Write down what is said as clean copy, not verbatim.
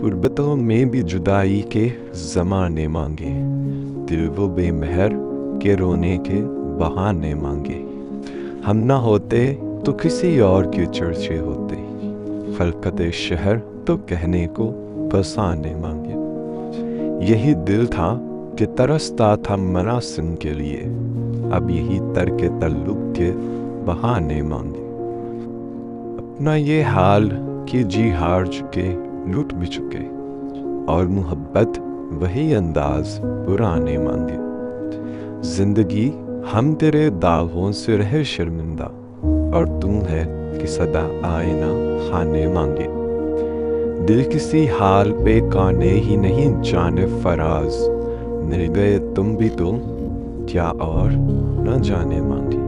غربتوں میں بھی جدائی کے زمانے مانگے، دل وہ بے مہر کے رونے کے بہانے مانگے۔ ہم نہ ہوتے تو کسی اور کے چرچے ہوتے، خلقت شہر تو کہنے کو بسانے مانگے۔ یہی دل تھا کہ ترستا تھا مراسم کے لیے، اب یہی ترک تعلق کے بہانے مانگے۔ اپنا یہ حال کہ جی ہار چکے لٹ بھی چکے، اور محبت وہی انداز پرانے مانگے۔ زندگی ہم تیرے داغوں سے رہے شرمندہ، اور تم ہے کہ صدا آئینہ خانے مانگے۔ دل کسی حال پہ کانے ہی نہیں جانے فراز، مل گئے تم بھی تو کیا اور نہ جانے مانگے۔